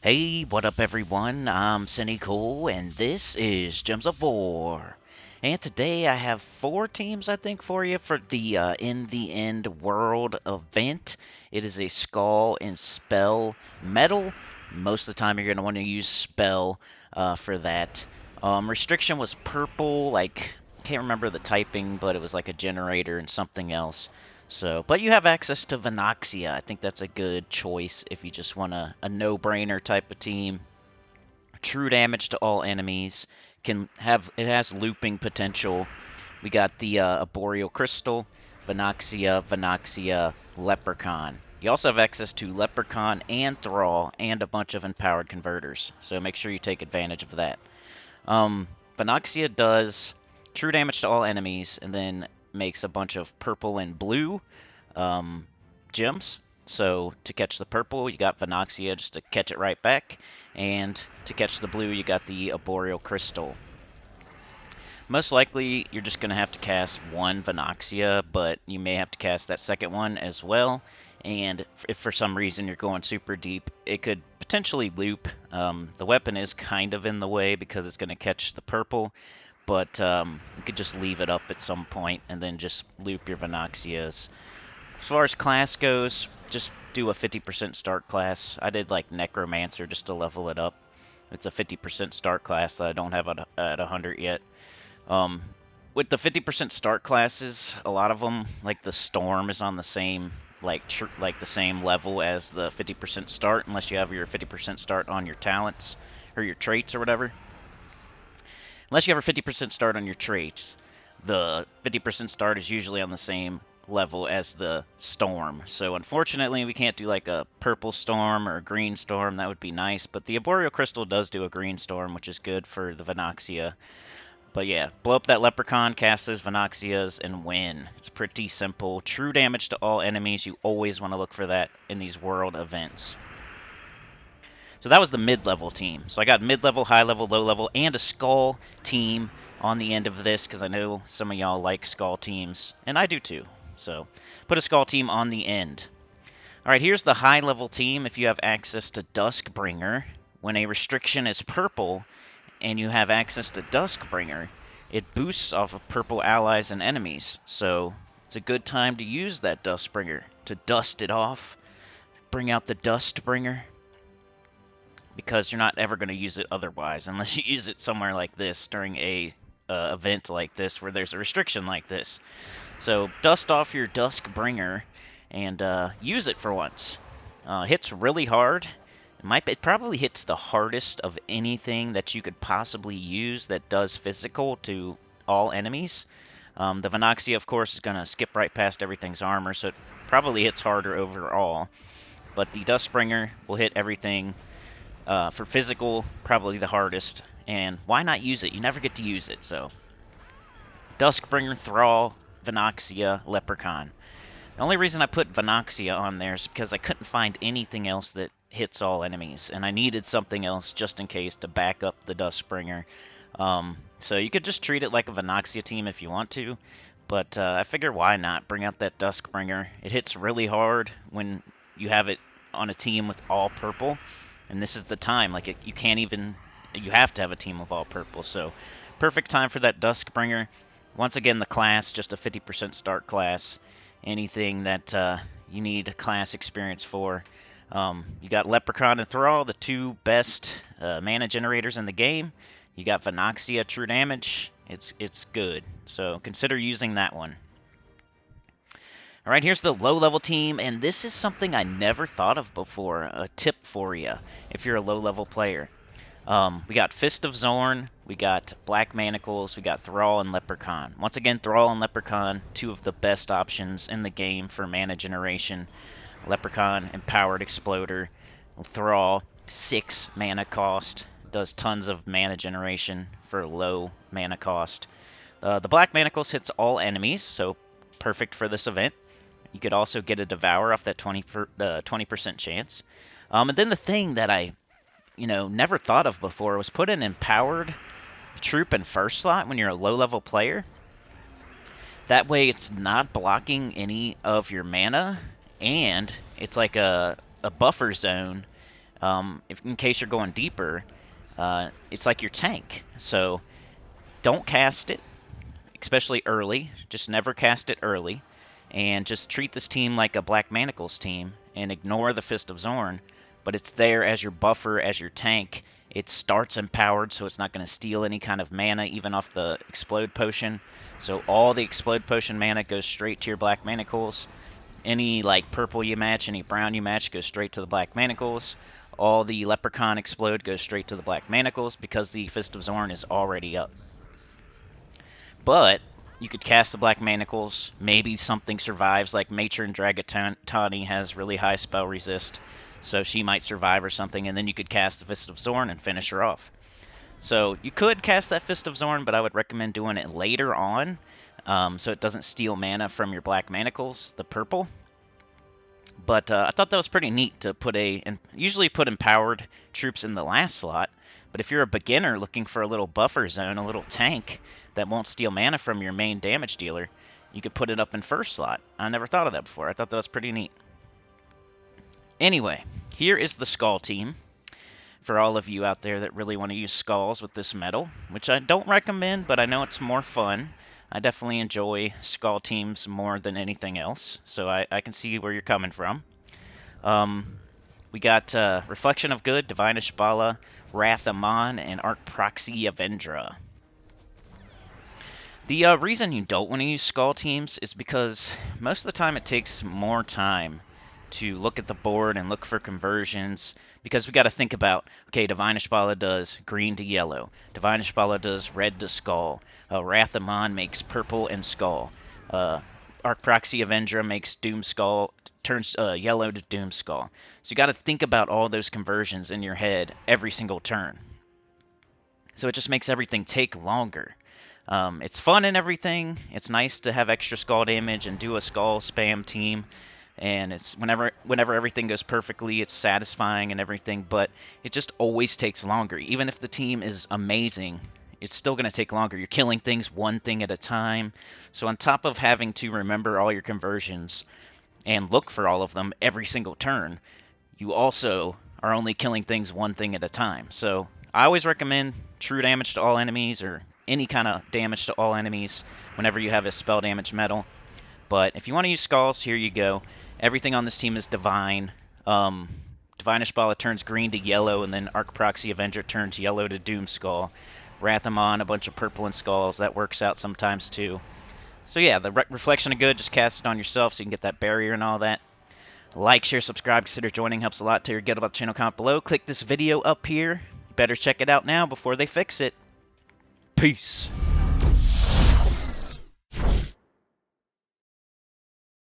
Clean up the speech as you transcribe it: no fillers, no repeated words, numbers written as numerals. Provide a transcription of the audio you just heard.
Hey, what up everyone? I'm Sinnycool and this is Gems of War. And today I have four teams I think for you for the In the End World event. It is a Skull and Spell Metal. Most of the time you're going to want to use Spell for that. Restriction was purple, like, can't remember the typing, but it was like a generator and something else. So, but you have access to Venoxia. I think that's a good choice if you just want a no-brainer type of team. True damage to all enemies. It has looping potential. We got the Arboreal Crystal, Venoxia, Leprechaun. You also have access to Leprechaun and Thrall and a bunch of empowered converters. So make sure you take advantage of that. Venoxia does true damage to all enemies and then makes a bunch of purple and blue gems. So to catch the purple, you got Venoxia just to catch it right back. And to catch the blue, you got the Arboreal Crystal. Most likely, you're just going to have to cast one Venoxia, but you may have to cast that second one as well. And if for some reason you're going super deep, it could potentially loop. The weapon is kind of in the way because it's going to catch the purple, but you could just leave it up at some point and then just loop your Venoxias. As far as class goes, just do a 50% start class. I did like Necromancer just to level it up. It's a 50% start class that I don't have at 100 yet. With the 50% start classes, a lot of them, like the Storm, is on the same like the same level as the 50% start, unless you have your 50% start on your talents or your traits or whatever. Unless you have a 50% start on your traits, the 50% start is usually on the same level as the Storm. So unfortunately, we can't do like a purple Storm or a green Storm. That would be nice, but the Arboreal Crystal does do a green Storm, which is good for the Venoxia. But yeah, blow up that Leprechaun, cast those Venoxias, and win. It's pretty simple. True damage to all enemies. You always want to look for that in these world events. So that was the mid-level team. So I got mid-level, high-level, low-level, and a Skull team on the end of this, because I know some of y'all like Skull teams, and I do too. So put a Skull team on the end. Alright, here's the high-level team if you have access to Duskbringer. When a restriction is purple, and you have access to Duskbringer, it boosts off of purple allies and enemies. So it's a good time to use that Duskbringer to dust it off. Bring out the Dustbringer, because you're not ever going to use it otherwise, unless you use it somewhere like this during a event like this where there's a restriction like this. So dust off your Duskbringer and use it for once. Hits really hard. It probably hits the hardest of anything that you could possibly use that does physical to all enemies. The Venoxia, of course, is going to skip right past everything's armor, so it probably hits harder overall. But the Duskbringer will hit everything for physical, probably the hardest. And why not use it? You never get to use it, so. Duskbringer, Thrall, Venoxia, Leprechaun. The only reason I put Venoxia on there is because I couldn't find anything else that hits all enemies, and I needed something else just in case to back up the Duskbringer. So you could just treat it like a Venoxia team if you want to, but I figure why not bring out that Duskbringer. It hits really hard when you have it on a team with all purple, and this is the time. Like you have to have a team with all purple, so perfect time for that Duskbringer. Once again, the class, just a 50% start class. Anything that you need class experience for. You got Leprechaun and Thrall, the two best mana generators in the game. You got Venoxia, true damage. It's good, so consider using that one. Alright, here's the low-level team, and this is something I never thought of before. A tip for you if you're a low-level player. We got Fist of Zorn, we got Black Manacles, we got Thrall and Leprechaun. Once again, Thrall and Leprechaun, two of the best options in the game for mana generation. Leprechaun, Empowered Exploder. Thrall, 6 mana cost. Does tons of mana generation for low mana cost. The Black Manacles hits all enemies, so perfect for this event. You could also get a Devour off that 20% chance. And then the thing that I never thought of before was put an Empowered Troop in first slot when you're a low-level player. That way it's not blocking any of your mana, and it's like a buffer zone in case you're going deeper, it's like your tank. So don't cast it, especially early. Just never cast it early. And just treat this team like a Black Manacles team and ignore the Fist of Zorn. But it's there as your buffer, as your tank. It starts empowered, so it's not going to steal any kind of mana, even off the Explode Potion. So all the Explode Potion mana goes straight to your Black Manacles. Any like purple you match, any brown you match goes straight to the Black Manacles. All the Leprechaun Explode goes straight to the Black Manacles because the Fist of Zorn is already up. But you could cast the Black Manacles. Maybe something survives, like Matron Dragatani has really high spell resist, so she might survive or something, and then you could cast the Fist of Zorn and finish her off. So you could cast that Fist of Zorn, but I would recommend doing it later on, so it doesn't steal mana from your Black Manacles, the purple. But I thought that was pretty neat to put usually put empowered troops in the last slot, but if you're a beginner looking for a little buffer zone, a little tank that won't steal mana from your main damage dealer, you could put it up in first slot. I never thought of that before. I thought that was pretty neat. Anyway, here is the Skull team for all of you out there that really want to use Skulls with this medal, which I don't recommend, but I know it's more fun. I definitely enjoy Skull teams more than anything else, so I can see where you're coming from. We got Reflection of Good, Divine Ishbala, Wrath Amon, and Arc Proxy Avendra. The reason you don't want to use Skull teams is because most of the time it takes more time to look at the board and look for conversions, because we got to think about, okay, Divine Ishbala does green to yellow, Divine Ishbala does red to skull, Wrath Amon makes purple and skull, Arc Proxy Avendra makes Doom Skull, turns yellow to Doom Skull. So you got to think about all those conversions in your head every single turn. So it just makes everything take longer. It's fun and everything. It's nice to have extra skull damage and do a skull spam team. And it's whenever everything goes perfectly, it's satisfying and everything, but it just always takes longer. Even if the team is amazing, it's still going to take longer. You're killing things one thing at a time. So on top of having to remember all your conversions and look for all of them every single turn, you also are only killing things one thing at a time. So I always recommend true damage to all enemies, or any kind of damage to all enemies whenever you have a spell damage medal. But if you want to use Skulls, here you go. Everything on this team is Divine. Divine Ishbala turns green to yellow, and then Arc Proxy Avenger turns yellow to Doom Skull. Wrath Amon, a bunch of purple and skulls. That works out sometimes too. So yeah, the Reflection of Good, just cast it on yourself so you can get that barrier and all that. Like, share, subscribe, consider joining. Helps a lot. Tell your get about the channel, comment below. Click this video up here. You better check it out now before they fix it. Peace.